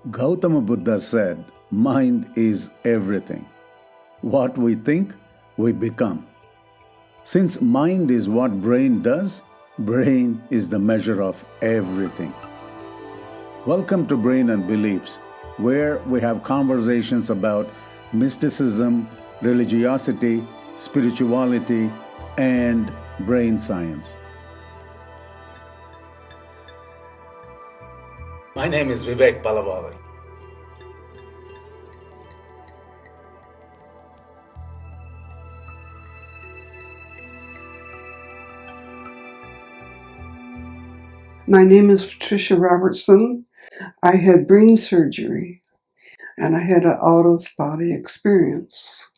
Gautama Buddha said, mind is everything. What we think, we become. Since mind is what brain does, brain is the measure of everything. Welcome to Brain and Beliefs, where we have conversations about mysticism, religiosity, spirituality, and brain science. My name is Vivek Palavali. My name is Patricia Robertson. I had brain surgery and I had an out-of-body experience.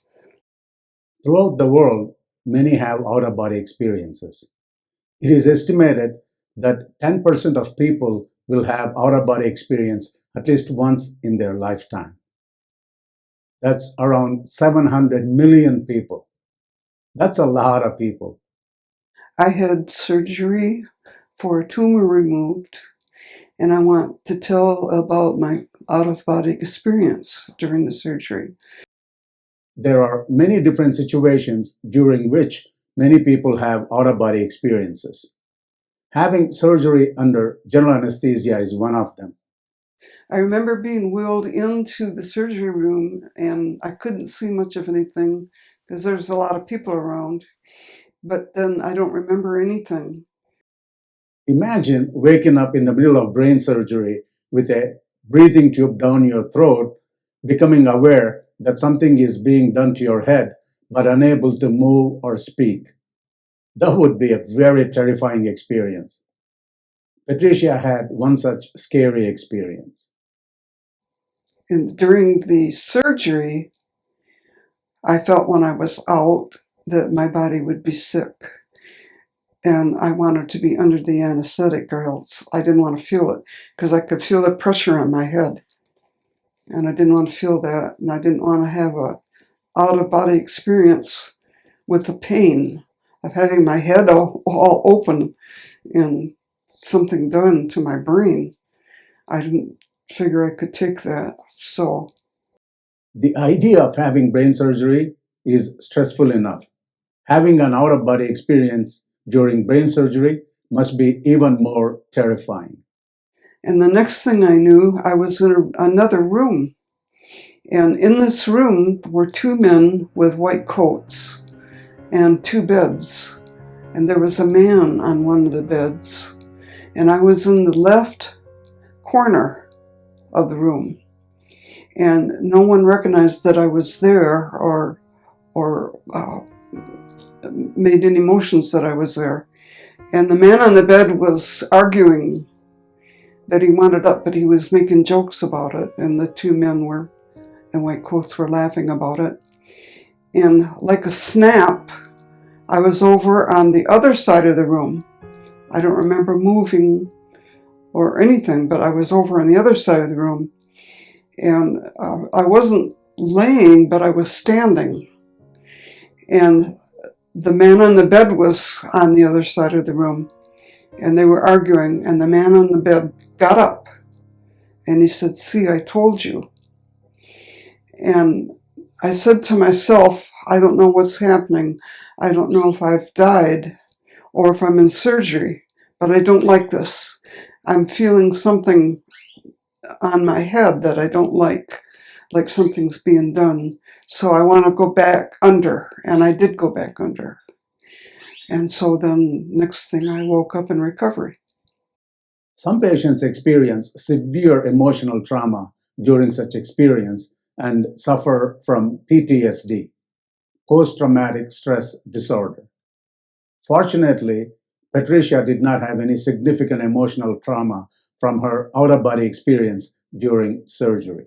Throughout the world, many have out of body experiences. It is estimated that 10% of people will have out of body experience at least once in their lifetime. That's around 700 million people. That's a lot of people. I had surgery for a tumor removed, and I want to tell about my out-of-body experience during the surgery. There are many different situations during which many people have out of body experiences. Having surgery under general anesthesia is one of them. I remember being wheeled into the surgery room, and I couldn't see much of anything because there's a lot of people around, but then I don't remember anything. Imagine waking up in the middle of brain surgery with a breathing tube down your throat, becoming aware that something is being done to your head, but unable to move or speak. That would be a very terrifying experience. Patricia had one such scary experience. And during the surgery, I felt when I was out that my body would be sick. And I wanted to be under the anesthetic, or else I didn't want to feel it because I could feel the pressure on my head. And I didn't want to feel that. And I didn't want to have a out-of-body experience with the pain of having my head all open and something done to my brain. I didn't figure I could take that. So The idea of having brain surgery is stressful enough. Having an out of body experience during brain surgery must be even more terrifying. and the next thing I knew, I was in another room. And in this room were two men with white coats and two beds. And there was a man on one of the beds. And I was in the left corner of the room. And no one recognized that I was there or made any motions that I was there. And the man on the bed was arguing that he wanted up, but he was making jokes about it. And the two men in white coats were laughing about it. And like a snap, I was over on the other side of the room. I don't remember moving or anything, but I was over on the other side of the room. And I wasn't laying, but I was standing. And the man on the bed was on the other side of the room. And they were arguing. And the man on the bed got up. And he said, "See, I told you." And I said to myself, I don't know what's happening. I don't know if I've died or if I'm in surgery, but I don't like this. I'm feeling something on my head that I don't like something's being done. So I want to go back under, and I did go back under. And so then next thing I woke up in recovery. Some patients experience severe emotional trauma during such experience and suffer from PTSD, post traumatic stress disorder. Fortunately, Patricia did not have any significant emotional trauma from her out of body experience during surgery.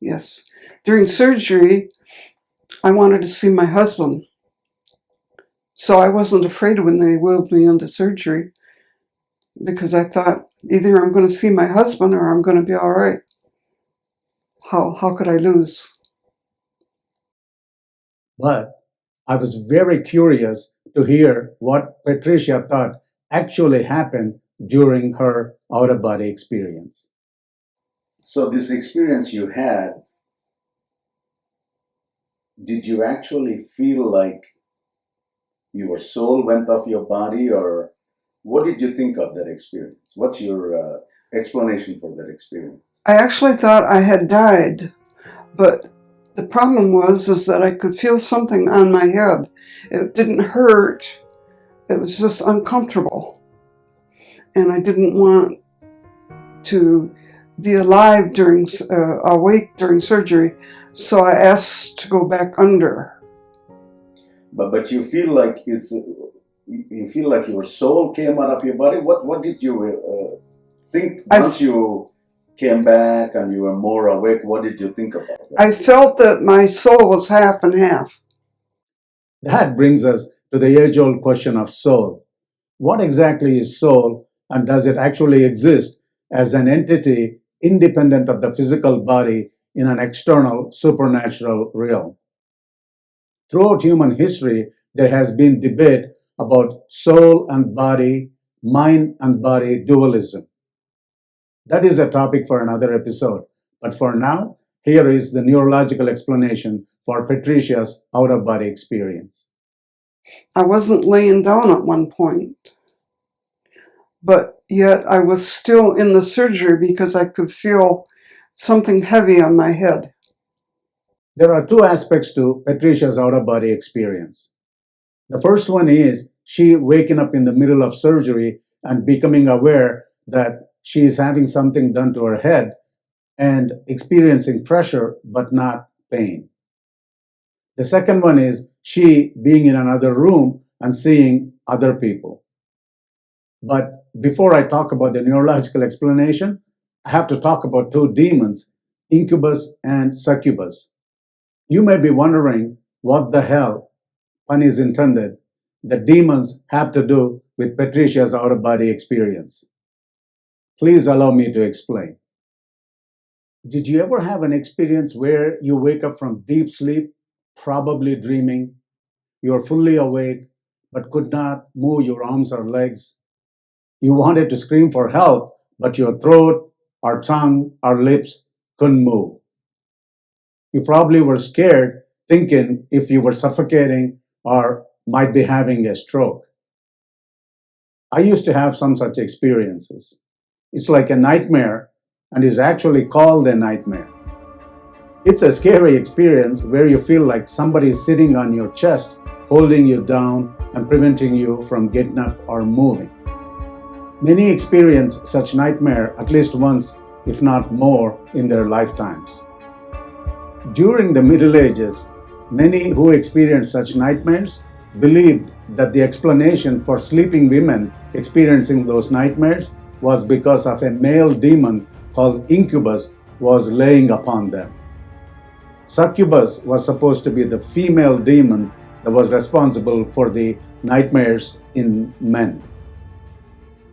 Yes. During surgery, I wanted to see my husband. So I wasn't afraid when they wheeled me into surgery because I thought either I'm going to see my husband or I'm going to be all right. How could I lose? But I was very curious to hear what Patricia thought actually happened during her out of body experience. So this experience you had, did you actually feel like your soul went off your body, or what did you think of that experience? What's your explanation for that experience? I actually thought I had died, but the problem is that I could feel something on my head. It didn't hurt. It was just uncomfortable. And I didn't want to be awake during surgery, so I asked to go back under. But you feel like you feel like your soul came out of your body. What did you think once you came back and you were more awake? What did you think about that? I felt that my soul was half and half. That brings us to the age-old question of soul. What exactly is soul, and does it actually exist as an entity independent of the physical body in an external supernatural realm? Throughout human history, there has been debate about soul and body, mind and body dualism. That is a topic for another episode. But for now, here is the neurological explanation for Patricia's out-of-body experience. I wasn't laying down at one point, but yet I was still in the surgery because I could feel something heavy on my head. There are two aspects to Patricia's out-of-body experience. The first one is she waking up in the middle of surgery and becoming aware that she is having something done to her head and experiencing pressure but not pain. The second one is she being in another room and seeing other people. But before I talk about the neurological explanation, I have to talk about two demons, incubus and succubus. You may be wondering what the hell, pun is intended, the demons have to do with Patricia's out-of-body experience. Please allow me to explain. Did you ever have an experience where you wake up from deep sleep, probably dreaming, you're fully awake, but could not move your arms or legs? You wanted to scream for help, but your throat, or tongue, or lips couldn't move. You probably were scared, thinking if you were suffocating or might be having a stroke. I used to have some such experiences. It's like a nightmare and is actually called a nightmare. It's a scary experience where you feel like somebody is sitting on your chest, holding you down and preventing you from getting up or moving. Many experience such nightmare at least once, if not more, in their lifetimes. During the Middle Ages, many who experienced such nightmares believed that the explanation for sleeping women experiencing those nightmares was because of a male demon called incubus was laying upon them. Succubus was supposed to be the female demon that was responsible for the nightmares in men.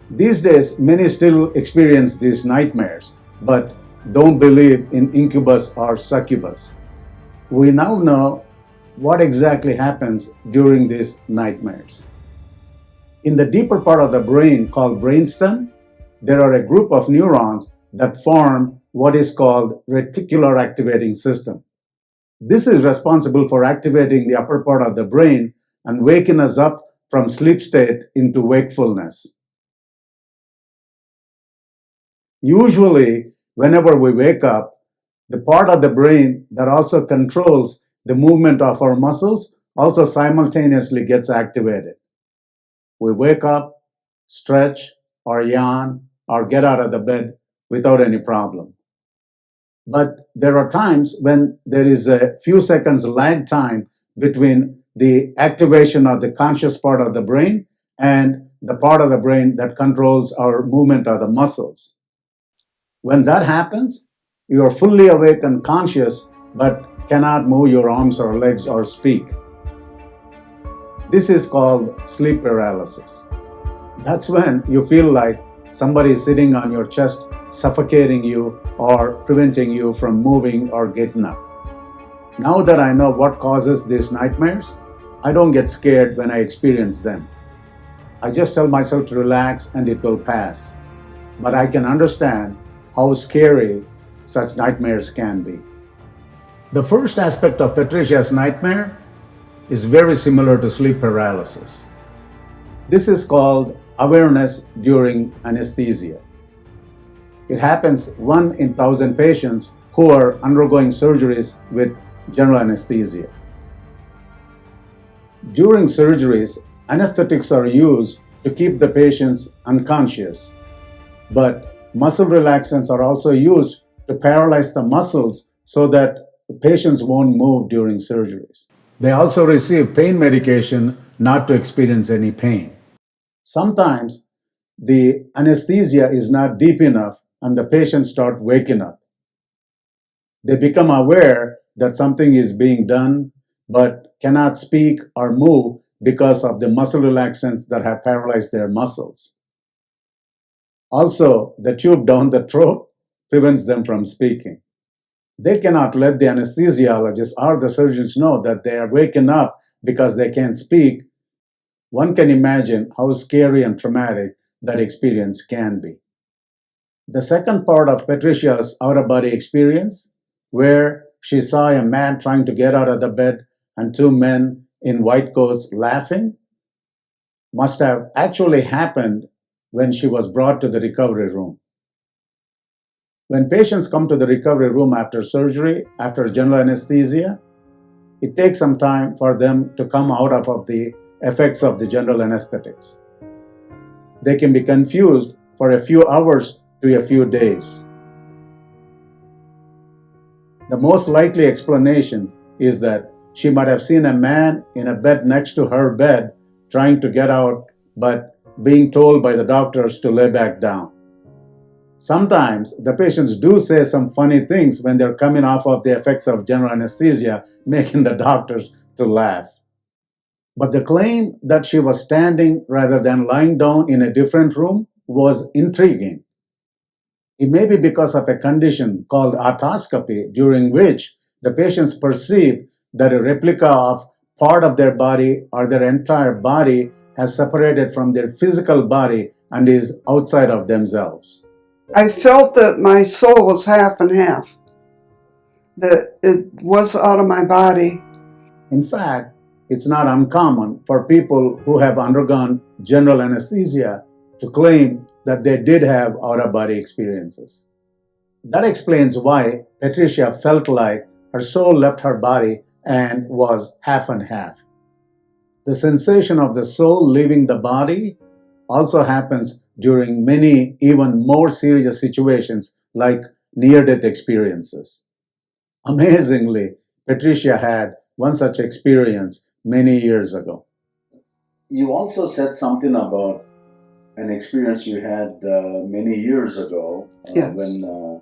These days, many still experience these nightmares, but don't believe in incubus or succubus. We now know what exactly happens during these nightmares. In the deeper part of the brain called brainstem, there are a group of neurons that form what is called reticular activating system. This is responsible for activating the upper part of the brain and waking us up from sleep state into wakefulness. Usually, whenever we wake up, the part of the brain that also controls the movement of our muscles also simultaneously gets activated. We wake up, stretch, or yawn, or get out of the bed without any problem. But there are times when there is a few seconds lag time between the activation of the conscious part of the brain and the part of the brain that controls our movement of the muscles. When that happens, you are fully awake and conscious, but cannot move your arms or legs or speak. This is called sleep paralysis. That's when you feel like somebody is sitting on your chest, suffocating you or preventing you from moving or getting up. Now that I know what causes these nightmares, I don't get scared when I experience them. I just tell myself to relax and it will pass. But I can understand how scary such nightmares can be. The first aspect of Patricia's nightmare is very similar to sleep paralysis. This is called awareness during anesthesia. It happens 1 in 1,000 patients who are undergoing surgeries with general anesthesia. During surgeries, anesthetics are used to keep the patients unconscious, but muscle relaxants are also used to paralyze the muscles so that the patients won't move during surgeries. They also receive pain medication not to experience any pain. Sometimes the anesthesia is not deep enough and the patients start waking up. They become aware that something is being done but cannot speak or move because of the muscle relaxants that have paralyzed their muscles. Also, the tube down the throat prevents them from speaking. They cannot let the anesthesiologist or the surgeons know that they are waking up because they can't speak. One can imagine how scary and traumatic that experience can be. The second part of Patricia's out-of-body experience, where she saw a man trying to get out of the bed and 2 men in white coats laughing, must have actually happened when she was brought to the recovery room. When patients come to the recovery room after surgery, after general anesthesia, it takes some time for them to come out of the effects of the general anesthetics. They can be confused for a few hours to a few days. The most likely explanation is that she might have seen a man in a bed next to her bed trying to get out, but being told by the doctors to lay back down. Sometimes the patients do say some funny things when they're coming off of the effects of general anesthesia, making the doctors to laugh. But the claim that she was standing rather than lying down in a different room was intriguing. It may be because of a condition called autoscopy, during which the patients perceive that a replica of part of their body or their entire body has separated from their physical body and is outside of themselves. I felt that my soul was half and half, that it was out of my body. In fact, it's not uncommon for people who have undergone general anesthesia to claim that they did have out-of-body experiences. That explains why Patricia felt like her soul left her body and was half and half. The sensation of the soul leaving the body also happens during many even more serious situations like near-death experiences. Amazingly, Patricia had one such experience many years ago. You also said something about an experience you had many years ago Yes. when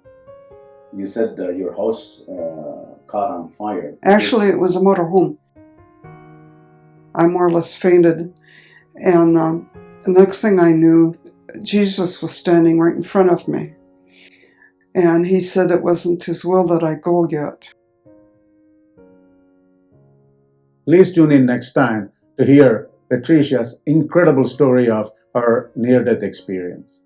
you said your house caught on fire. Actually, it was a motorhome. I more or less fainted, and the next thing I knew, Jesus was standing right in front of me. And he said it wasn't his will that I go yet. Please tune in next time to hear Patricia's incredible story of her near-death experience.